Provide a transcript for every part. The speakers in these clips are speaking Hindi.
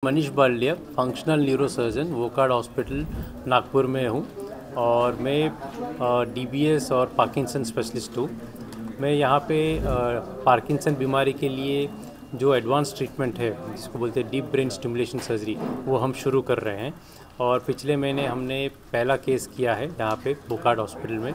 Manish Baldia, functional neurosurgeon, Wockhardt hospital Nagpur में हूँ और मैं डीबीएस और पार्किंसन स्पेशलिस्ट हूँ। मैं यहाँ पे पार्किंसन बीमारी के लिए जो एडवांस ट्रीटमेंट है जिसको बोलते हैं डीप ब्रेन स्टिमुलेशन सर्जरी, वो हम शुरू कर रहे हैं। और पिछले महीने हमने पहला केस किया है यहाँ पे वोकार्ड हॉस्पिटल में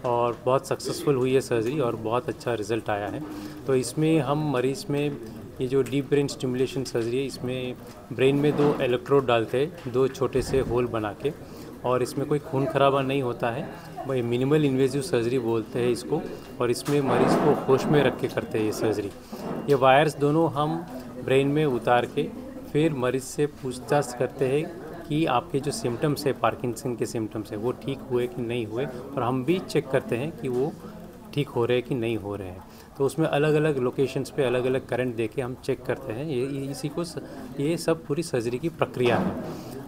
और बहुत सक्सेसफुल हुई है सर्जरी और बहुत अच्छा रिज़ल्ट आया है। तो इसमें हम मरीज़ में ये जो डीप ब्रेन स्टिमुलेशन सर्जरी है, इसमें ब्रेन में 2 इलेक्ट्रोड डालते हैं, 2 छोटे से होल बना के, और इसमें कोई खून खराबा नहीं होता है। वही मिनिमल इन्वेजिव सर्जरी बोलते हैं इसको, और इसमें मरीज़ को होश में रख के करते हैं ये सर्जरी। ये वायर्स दोनों हम ब्रेन में उतार के फिर मरीज़ से पूछताछ करते हैं कि आपके जो सिम्टम्स है, पार्किंसन के सिम्टम्स है, वो ठीक हुए कि नहीं हुए, और हम भी चेक करते हैं कि वो ठीक हो रहे हैं कि नहीं हो रहे हैं। तो उसमें अलग अलग लोकेशंस पे अलग अलग करंट देके हम चेक करते हैं। ये सब पूरी सर्जरी की प्रक्रिया है।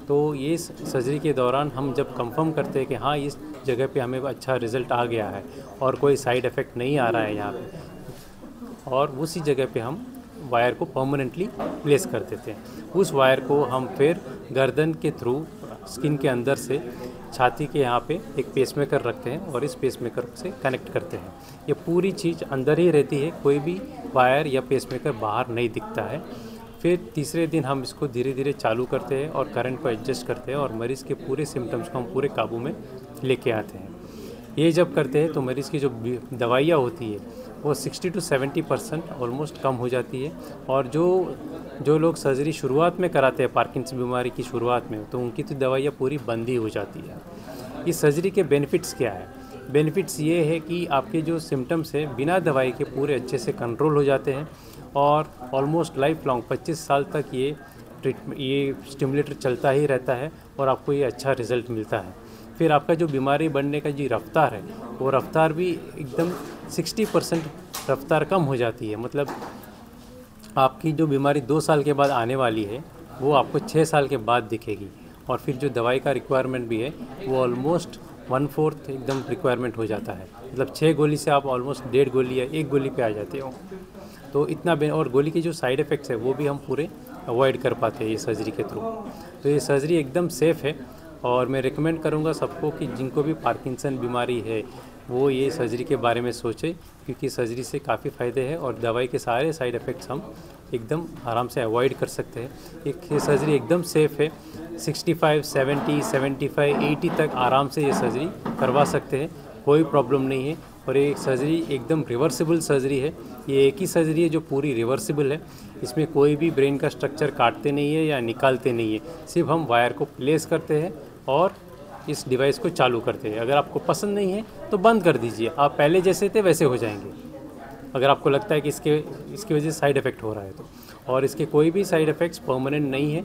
तो ये सर्जरी के दौरान हम जब कंफर्म करते हैं कि हाँ, इस जगह पे हमें अच्छा रिज़ल्ट आ गया है और कोई साइड इफ़ेक्ट नहीं आ रहा है यहाँ पे, और उसी जगह पे हम वायर को परमानेंटली प्लेस कर देते हैं। उस वायर को हम फिर गर्दन के थ्रू स्किन के अंदर से छाती के यहाँ पे एक पेसमेकर रखते हैं और इस पेसमेकर से कनेक्ट करते हैं। ये पूरी चीज़ अंदर ही रहती है, कोई भी वायर या पेसमेकर बाहर नहीं दिखता है। फिर तीसरे दिन हम इसको धीरे धीरे चालू करते हैं और करंट को एडजस्ट करते हैं और मरीज़ के पूरे सिम्टम्स को हम पूरे काबू में लेके आते हैं। ये जब करते हैं तो मरीज़ की जो दवाइयाँ होती है वो 60 to 70% ऑलमोस्ट कम हो जाती है। और जो लोग सर्जरी शुरुआत में कराते हैं पार्किंसन बीमारी की शुरुआत में, तो उनकी तो दवाइयाँ पूरी बंद ही हो जाती है। इस सर्जरी के बेनिफिट्स क्या है? बेनिफिट्स ये है कि आपके जो सिम्टम्स है बिना दवाई के पूरे अच्छे से कंट्रोल हो जाते हैं और ऑलमोस्ट लाइफ लॉन्ग 25 साल तक ये स्टिमुलेटर चलता ही रहता है और आपको ये अच्छा रिज़ल्ट मिलता है। फिर आपका जो बीमारी बढ़ने का जो रफ्तार है, वो रफ्तार भी एकदम 60% रफ्तार कम हो जाती है। मतलब आपकी जो बीमारी 2 साल के बाद आने वाली है, वो आपको 6 साल के बाद दिखेगी। और फिर जो दवाई का रिक्वायरमेंट भी है वो ऑलमोस्ट 1/4 एकदम रिक्वायरमेंट हो जाता है। मतलब 6 गोली से आप ऑलमोस्ट 1.5 गोली या 1 गोली पे आ जाते हो। तो इतना और गोली के जो साइड इफ़ेक्ट्स है वो भी हम पूरे अवॉइड कर पाते हैं ये सर्जरी के थ्रू। तो ये सर्जरी एकदम सेफ़ है और मैं रिकमेंड करूँगा सबको कि जिनको भी पार्किंसन बीमारी है वो ये सर्जरी के बारे में सोचे, क्योंकि सर्जरी से काफ़ी फ़ायदे हैं और दवाई के सारे साइड इफ़ेक्ट्स हम एकदम आराम से अवॉइड कर सकते हैं। ये सर्जरी एकदम सेफ़ है। 65, 70, 75, 80 तक आराम से ये सर्जरी करवा सकते हैं, कोई प्रॉब्लम नहीं है। और ये सर्जरी एकदम रिवर्सिबल सर्जरी है। ये एक ही सर्जरी है जो पूरी रिवर्सिबल है। इसमें कोई भी ब्रेन का स्ट्रक्चर काटते नहीं है या निकालते नहीं है, सिर्फ हम वायर को प्लेस करते हैं और इस डिवाइस को चालू करते हैं। अगर आपको पसंद नहीं है तो बंद कर दीजिए, आप पहले जैसे थे वैसे हो जाएंगे। अगर आपको लगता है कि इसकी वजह से साइड इफ़ेक्ट हो रहा है तो, और इसके कोई भी साइड इफ़ेक्ट्स परमानेंट नहीं है।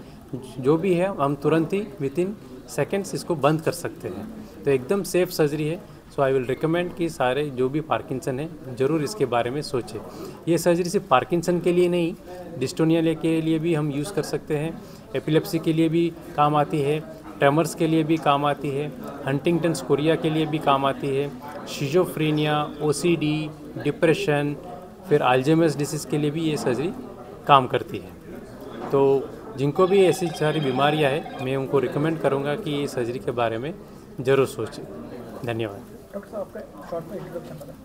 जो भी है हम तुरंत ही विथिन सेकेंड्स इसको बंद कर सकते हैं। तो एकदम सेफ़ सर्जरी है। सो आई विल रिकमेंड कि सारे जो भी पार्किंसन है ज़रूर इसके बारे में सोचें। ये सर्जरी सिर्फ पार्किंसन के लिए नहीं, डिस्टोनिया के लिए भी हम यूज़ कर सकते हैं, एपिलेप्सी के लिए भी काम आती है, ट्रेमर्स के लिए भी काम आती है, हंटिंगटन्स कोरिया के लिए भी काम आती है, शिज़ोफ्रेनिया, ओसीडी, डिप्रेशन, फिर अल्जाइमर्स डिसीज़ के लिए भी ये सर्जरी काम करती है। तो जिनको भी ऐसी सारी बीमारियां हैं, मैं उनको रिकमेंड करूंगा कि ये सर्जरी के बारे में ज़रूर सोचें। धन्यवाद। डॉक्टर साहब आपका शॉर्ट में इंट्रोडक्शन बताएं।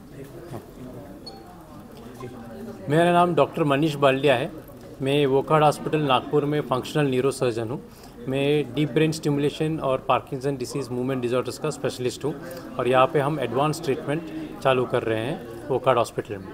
मेरा नाम डॉक्टर मनीष बालडिया है। मैं वोकार्ड हॉस्पिटल नागपुर में फंक्शनल न्यूरोसर्जन हूँ। मैं डीप ब्रेन स्टिमुलेशन और पार्किंसन डिसीज़ मूवमेंट डिसऑर्डर्स का स्पेशलिस्ट हूँ और यहाँ पे हम एडवांस ट्रीटमेंट चालू कर रहे हैं वोकार्ड हॉस्पिटल में।